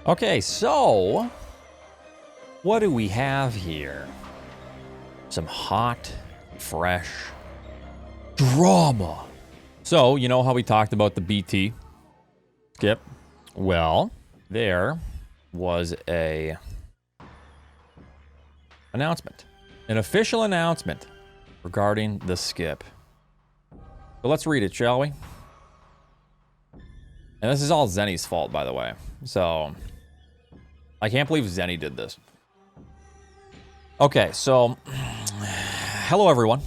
Okay, so what do we have here? Some hot, fresh drama. So, you know how we talked about the BT skip? Well, there was a announcement. An official announcement regarding the skip. So let's read it, shall we? And this is all Zenny's fault, by the way. So, I can't believe Zenny did this. Okay, so, hello everyone.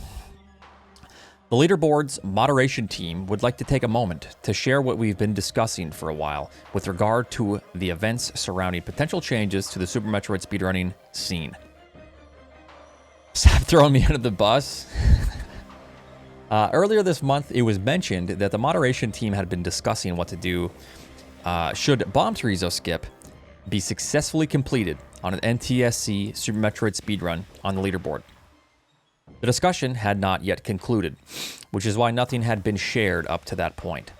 The leaderboard's moderation team would like to take a moment to share what we've been discussing for a while with regard to the events surrounding potential changes to the Super Metroid speedrunning scene. Stop throwing me under the bus. Earlier this month, it was mentioned that the moderation team had been discussing what to do should Bomb Chorizo skip be successfully completed on an NTSC Super Metroid speedrun on the leaderboard. The discussion had not yet concluded, which is why nothing had been shared up to that point.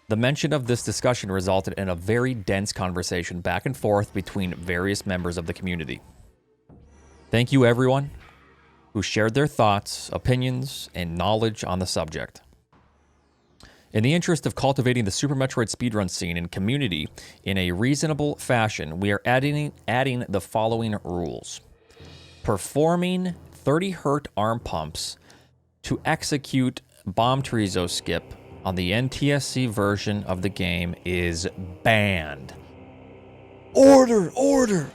The mention of this discussion resulted in a very dense conversation back and forth between various members of the community. Thank you, everyone who shared their thoughts, opinions, and knowledge on the subject. In the interest of cultivating the Super Metroid speedrun scene and community in a reasonable fashion, we are adding the following rules. Performing 30 Hz arm pumps to execute Bomb Chorizo skip on the NTSC version of the game is banned. Order! Order!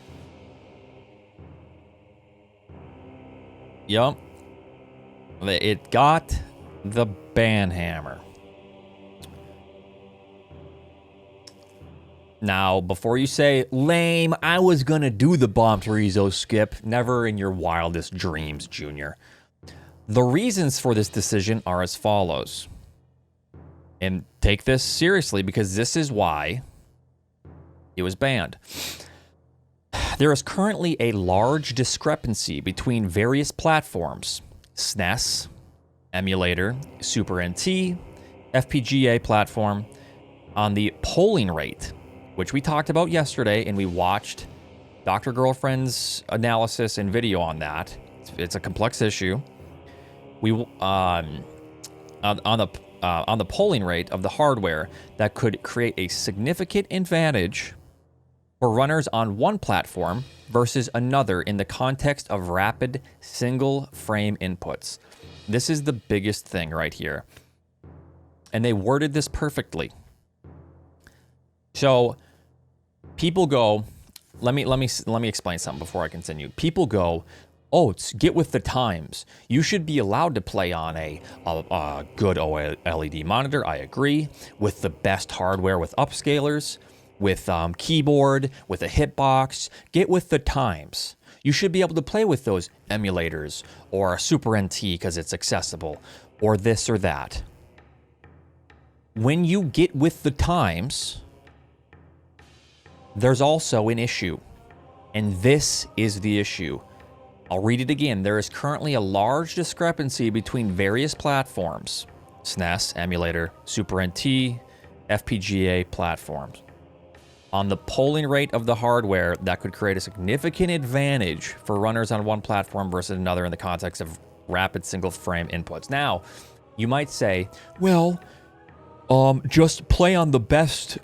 Yup. It got the ban hammer. Now, before you say, lame, I was gonna do the Bomb Chorizo skip, never in your wildest dreams, Junior. The reasons for this decision are as follows. And take this seriously because this is why it was banned. There is currently a large discrepancy between various platforms, SNES, emulator, Super NT, FPGA platform, on the polling rate, which we talked about yesterday, and we watched Dr. Girlfriend's analysis and video on that. It's a complex issue. We on the polling rate of the hardware that could create a significant advantage for runners on one platform versus another in the context of rapid single frame inputs. This is the biggest thing right here. And they worded this perfectly. So people go, let me explain something before I continue. People go, Oats, get with the times. You should be allowed to play on a good OLED monitor, I agree, with the best hardware, with upscalers, with keyboard, with a hitbox. Get with the times. You should be able to play with those emulators or a Super NT because it's accessible, or this or that. When you get with the times, there's also an issue, and this is the issue. I'll read it again. There is currently a large discrepancy between various platforms, SNES, emulator, Super NT, FPGA platforms, on the polling rate of the hardware that could create a significant advantage for runners on one platform versus another in the context of rapid single frame inputs. Now, you might say, well, just play on the best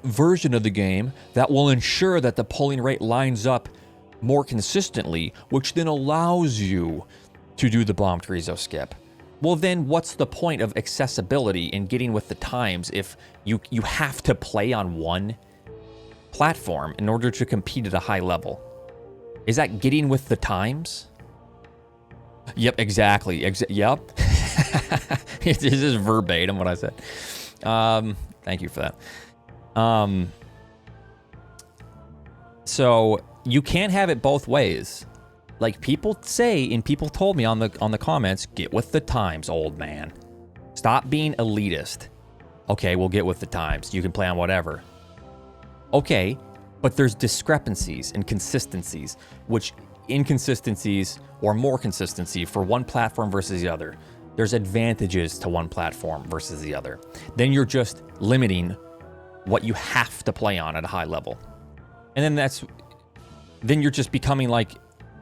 version of the game that will ensure that the polling rate lines up more consistently, which then allows you to do the Bomb Chorizo skip. Well, then what's the point of accessibility in getting with the times if you have to play on one platform in order to compete at a high level? Is that getting with the times? Yep, exactly. Yep. This is verbatim what I said. Thank you for that. So you can't have it both ways. Like people say, and people told me on the comments, get with the times, old man. Stop being elitist. Okay, we'll get with the times. You can play on whatever. Okay, but there's discrepancies and consistencies, which inconsistencies or more consistency for one platform versus the other. There's advantages to one platform versus the other. Then you're just limiting what you have to play on at a high level. And then you're just becoming like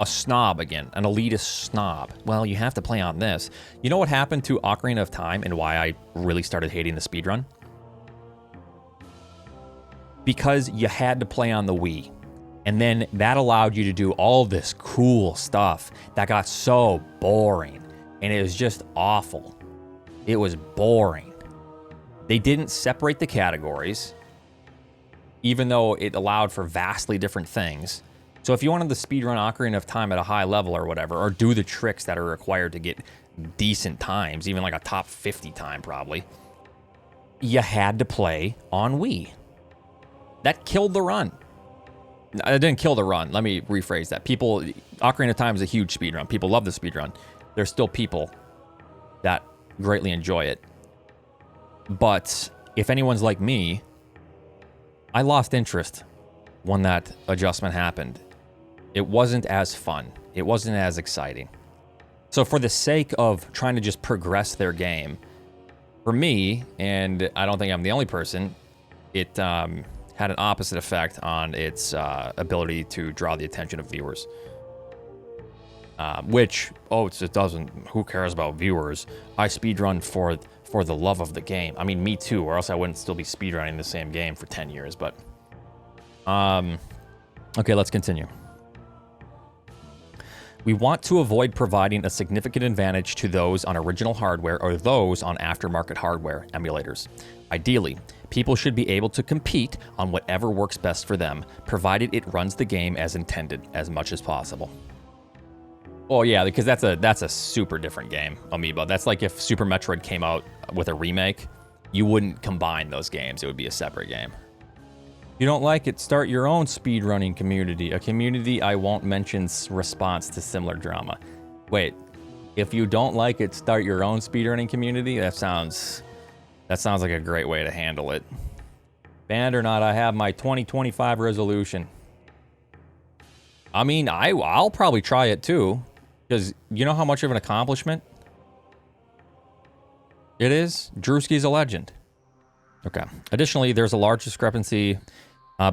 a snob again, an elitist snob. Well, you have to play on this. You know what happened to Ocarina of Time and why I really started hating the speedrun? Because you had to play on the Wii. And then that allowed you to do all this cool stuff that got so boring. And it was just awful. It was boring. They didn't separate the categories, even though it allowed for vastly different things. So if you wanted to speedrun Ocarina of Time at a high level or whatever, or do the tricks that are required to get decent times, even like a top 50 time probably, you had to play on Wii. That killed the run. It didn't kill the run. Let me rephrase that. Ocarina of Time is a huge speedrun. People love the speedrun. There's still people that greatly enjoy it. But if anyone's like me, I lost interest when that adjustment happened. It wasn't as fun. It wasn't as exciting. So for the sake of trying to just progress their game, for me, and I don't think I'm the only person, it had an opposite effect on its ability to draw the attention of viewers. It doesn't. Who cares about viewers? I speedrun for the love of the game. I mean, me too, or else I wouldn't still be speedrunning the same game for 10 years, but... Okay, let's continue. We want to avoid providing a significant advantage to those on original hardware or those on aftermarket hardware emulators. Ideally, people should be able to compete on whatever works best for them, provided it runs the game as intended as much as possible. Oh yeah, because that's a super different game, Amoeba. That's like if Super Metroid came out with a remake, you wouldn't combine those games. It would be a separate game. You don't like it, start your own speedrunning community. A community I won't mention's response to similar drama. Wait, if you don't like it, start your own speedrunning community? That sounds like a great way to handle it. Banned or not, I have my 2025 resolution. I mean, I'll probably try it too, because you know how much of an accomplishment it is? Drewski's a legend. Okay. Additionally, there's a large discrepancy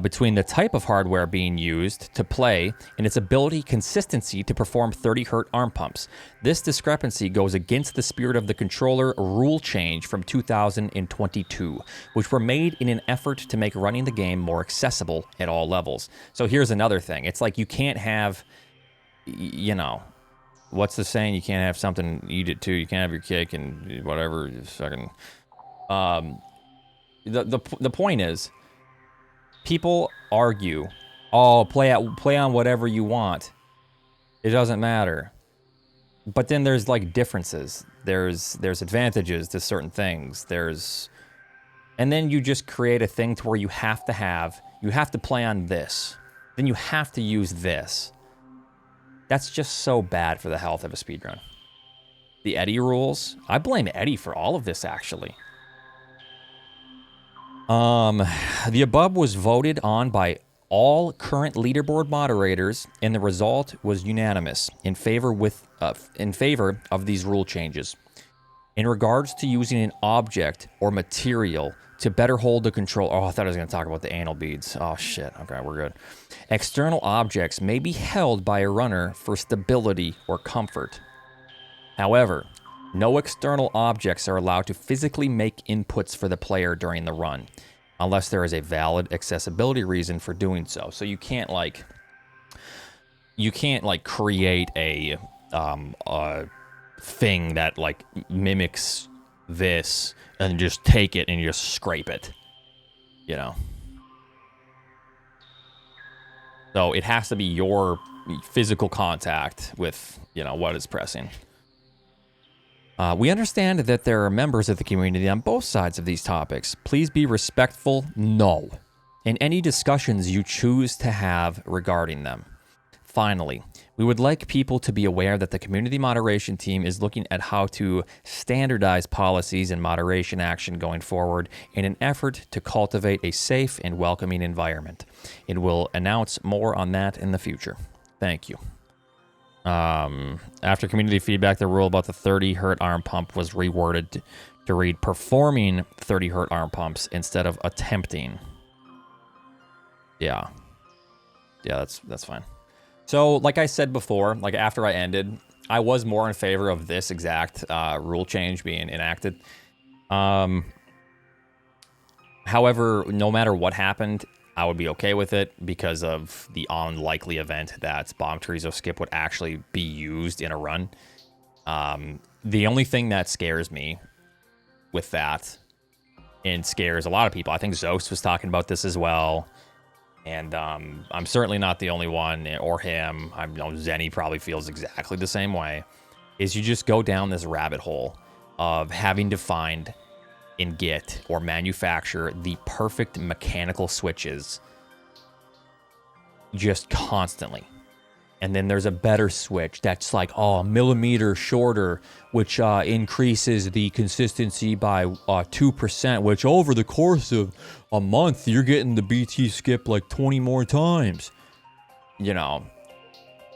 between the type of hardware being used to play and its consistency to perform 30 Hz arm pumps. This discrepancy goes against the spirit of the controller rule change from 2022, which were made in an effort to make running the game more accessible at all levels. So here's another thing. It's like you can't have, you know, what's the saying? You can't have something, eat it too. You can't have your cake and whatever. Fucking. The point is, people argue, oh, play on whatever you want. It doesn't matter. But then there's like differences. There's advantages to certain things. And then you just create a thing to where you have to play on this. Then you have to use this. That's just so bad for the health of a speedrun. The Eddie rules. I blame Eddie for all of this, actually. The above was voted on by all current leaderboard moderators, and the result was unanimous in favor of these rule changes. In regards to using an object or material to better hold the control... Oh, I thought I was going to talk about the anal beads. Oh, shit. Okay, we're good. External objects may be held by a runner for stability or comfort. However, no external objects are allowed to physically make inputs for the player during the run, unless there is a valid accessibility reason for doing so. So you can't create a thing that like mimics this and just take it and you just scrape it, you know. So it has to be your physical contact with, you know, what is pressing. We understand that there are members of the community on both sides of these topics. Please be respectful, no, in any discussions you choose to have regarding them. Finally, we would like people to be aware that the community moderation team is looking at how to standardize policies and moderation action going forward in an effort to cultivate a safe and welcoming environment. It will announce more on that in the future. Thank you. After community feedback, the rule about the 30 Hz arm pump was reworded to read performing 30 Hz arm pumps instead of attempting. Yeah. Yeah, that's fine. So, like I said before, like after I ended, I was more in favor of this exact rule change being enacted. However, no matter what happened, I would be okay with it because of the unlikely event that Bomb Chorizo Skip would actually be used in a run. The only thing that scares me with that, and scares a lot of people, I think Zost was talking about this as well, and I'm certainly not the only one, or him. I know Zenny probably feels exactly the same way, is you just go down this rabbit hole of having to find and get or manufacture the perfect mechanical switches just constantly. And then there's a better switch that's like, oh, a millimeter shorter, which increases the consistency by 2%, which over the course of a month, you're getting the BT skip like 20 more times. You know,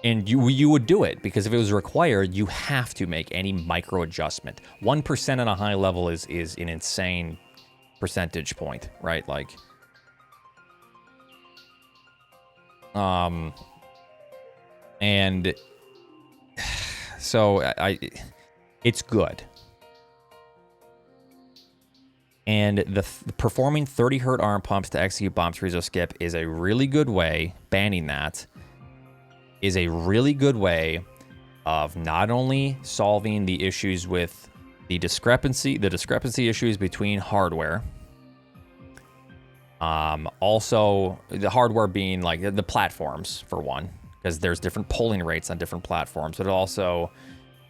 and you would do it because if it was required, you have to make any micro adjustment. 1% on a high level is an insane percentage point, right? Like, and so it's good. And the performing 30 hertz arm pumps to execute Bomb Chorizo Skip is a really good way, banning that is a really good way of not only solving the issues with the discrepancy issues between hardware, also the hardware being like the platforms for one, because there's different polling rates on different platforms, but it also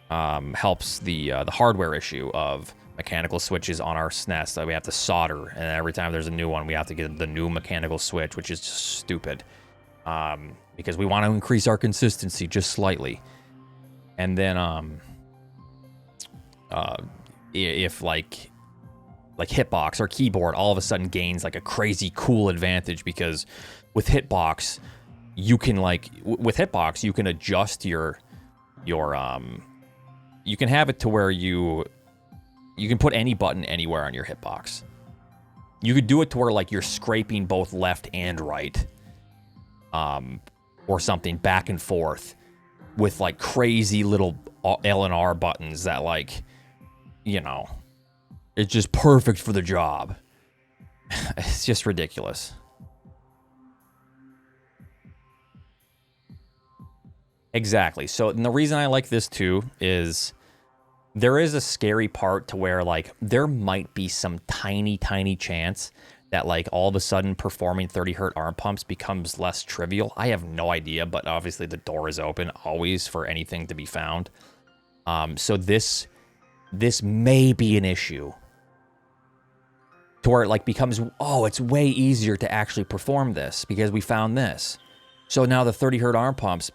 helps the hardware issue of mechanical switches on our SNES that we have to solder, and every time there's a new one, we have to get the new mechanical switch, which is just stupid, because we want to increase our consistency just slightly. And then if like hitbox or keyboard all of a sudden gains like a crazy cool advantage, because with hitbox you can you can adjust your you can have it to where you can put any button anywhere on your hitbox. You could do it to where like you're scraping both left and right, or something back and forth with like crazy little L and R buttons that, like, you know, it's just perfect for the job. It's just ridiculous. Exactly. So, and the reason I like this too is there is a scary part to where like there might be some tiny chance that like all of a sudden performing 30 hertz arm pumps becomes less trivial. I have no idea, but obviously the door is open always for anything to be found. So this may be an issue to where it like becomes, oh, it's way easier to actually perform this because we found this. So now the 30 hertz arm pumps,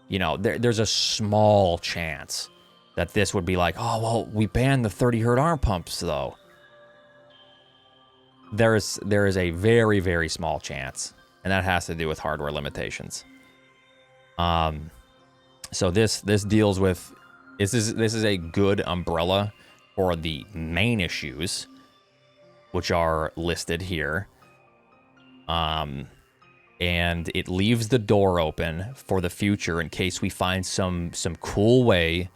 you know, there's a small chance that this would be like, oh, well, we banned the 30 hertz arm pumps though. There is a very, very small chance, and that has to do with hardware limitations. So this deals with this is a good umbrella for the main issues, which are listed here. And it leaves the door open for the future in case we find some cool way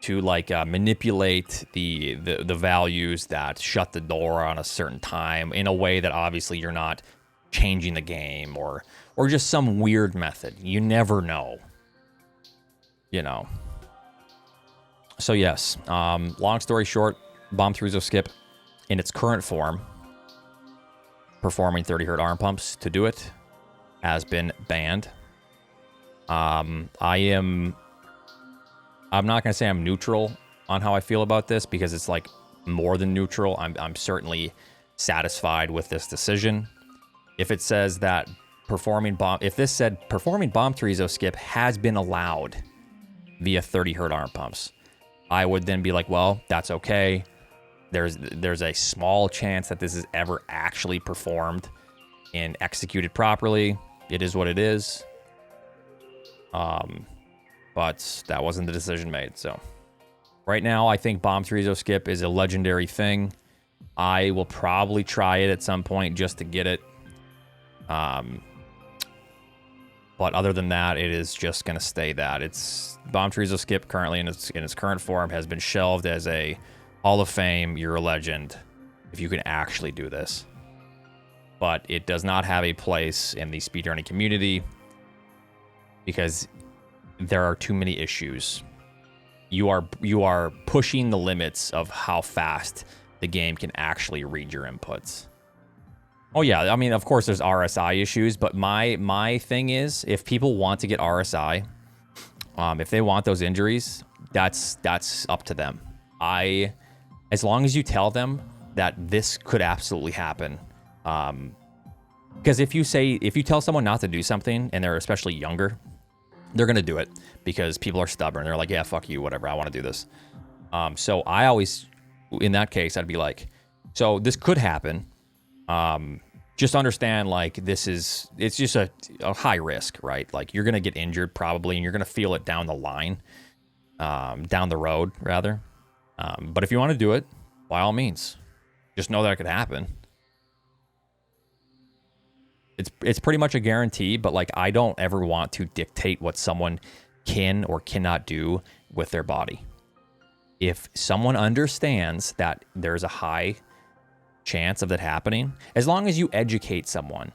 to like manipulate the values that shut the door on a certain time in a way that obviously you're not changing the game or just some weird method. You never know, you know. So yes, long story short, Bomb Chorizo Skip in its current form, performing 30 hertz arm pumps to do it, has been banned. I'm not going to say I'm neutral on how I feel about this because it's like more than neutral. I'm certainly satisfied with this decision. If it says that if this said performing Bomb Chorizo Skip has been allowed via 30 hertz arm pumps, I would then be like, well, that's okay. There's a small chance that this is ever actually performed and executed properly. It is what it is. But that wasn't the decision made. So right now, I think Bomb Chorizo Skip is a legendary thing. I will probably try it at some point just to get it. But other than that, it is just going to stay that. It's Bomb Trees Skip currently in its current form has been shelved as a Hall of Fame. You're a legend if you can actually do this. But it does not have a place in the speedrunning community because there are too many issues. You are pushing the limits of how fast the game can actually read your inputs. Oh yeah, I mean, of course there's RSI issues, but my thing is, if people want to get RSI, if they want those injuries, that's up to them. As long as you tell them that this could absolutely happen, because if you tell someone not to do something and they're especially younger, they're gonna do it because people are stubborn. They're like, yeah, fuck you, whatever, I want to do this. So I always, in that case, I'd be like, so this could happen. Just understand, like, it's just a high risk, right? Like, you're going to get injured probably, and you're going to feel it down the line, down the road, rather. But if you want to do it, by all means, just know that it could happen. It's pretty much a guarantee, but, like, I don't ever want to dictate what someone can or cannot do with their body. If someone understands that there's a high chance of that happening, as long as you educate someone,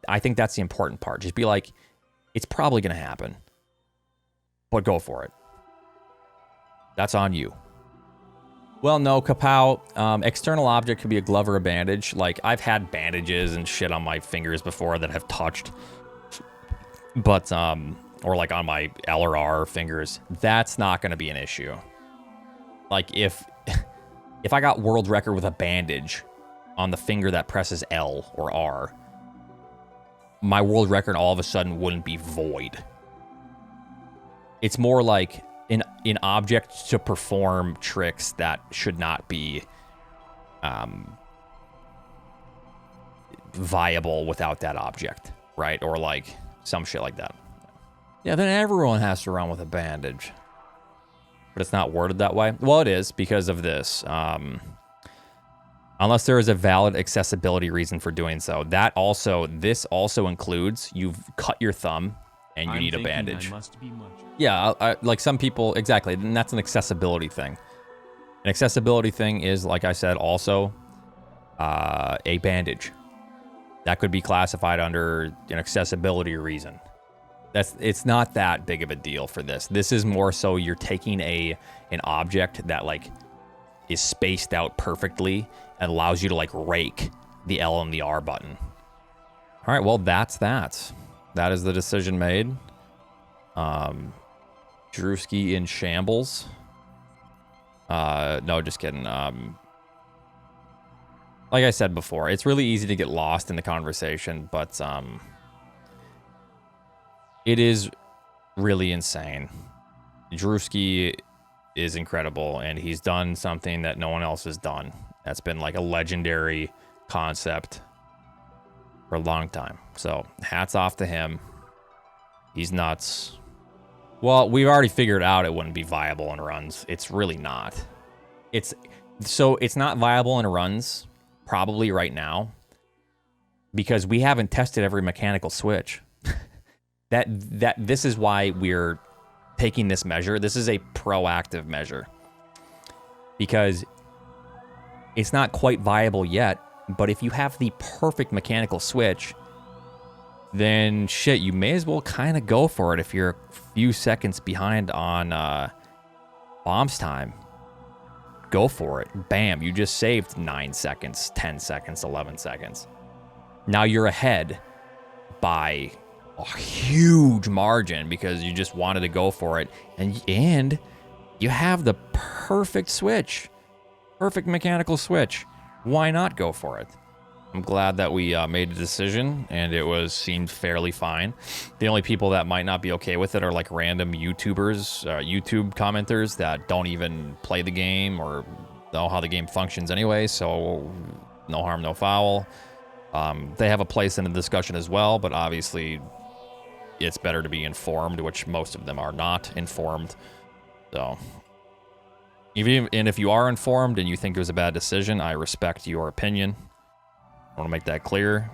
I think that's the important part. Just be like, it's probably going to happen, but go for it. That's on you. Well, no, Kapow, external object could be a glove or a bandage. Like, I've had bandages and shit on my fingers before that have touched, but or like on my L or R fingers. That's not going to be an issue. Like, if I got world record with a bandage on the finger that presses L or R, my world record all of a sudden wouldn't be void. It's more like an object to perform tricks that should not be viable without that object, right? Or like some shit like that. Yeah, then everyone has to run with a bandage. But it's not worded that way. Well, it is because of this. Unless there is a valid accessibility reason for doing so. This also includes you've cut your thumb and you need a bandage. Yeah, like some people, exactly, and that's an accessibility thing. An accessibility thing is, like I said, also a bandage. That could be classified under an accessibility reason. It's not that big of a deal for this. This is more so you're taking an object that like is spaced out perfectly and allows you to like rake the L and the R button. All right, well, that's that. That is the decision made. Drewski in shambles. No, just kidding. Like I said before, it's really easy to get lost in the conversation, but it is really insane. Drewski is incredible, and he's done something that no one else has done. That's been like a legendary concept for a long time. So hats off to him. He's nuts. Well, we've already figured out it wouldn't be viable in runs. It's really not. It's not viable in runs probably right now because we haven't tested every mechanical switch. This is why we're taking this measure. This is a proactive measure because it's not quite viable yet, but if you have the perfect mechanical switch, then shit, you may as well kind of go for it if you're a few seconds behind on bombs time. Go for it. Bam, you just saved 9 seconds, 10 seconds, 11 seconds. Now you're ahead by a huge margin because you just wanted to go for it, and you have the perfect switch. Perfect mechanical switch. Why not go for it? I'm glad that we made a decision, and it seemed fairly fine. The only people that might not be okay with it are like random YouTubers, YouTube commenters that don't even play the game or know how the game functions anyway, so no harm, no foul. They have a place in the discussion as well, but obviously it's better to be informed, which most of them are not informed. So if you are informed and you think it was a bad decision, I respect your opinion. I want to make that clear.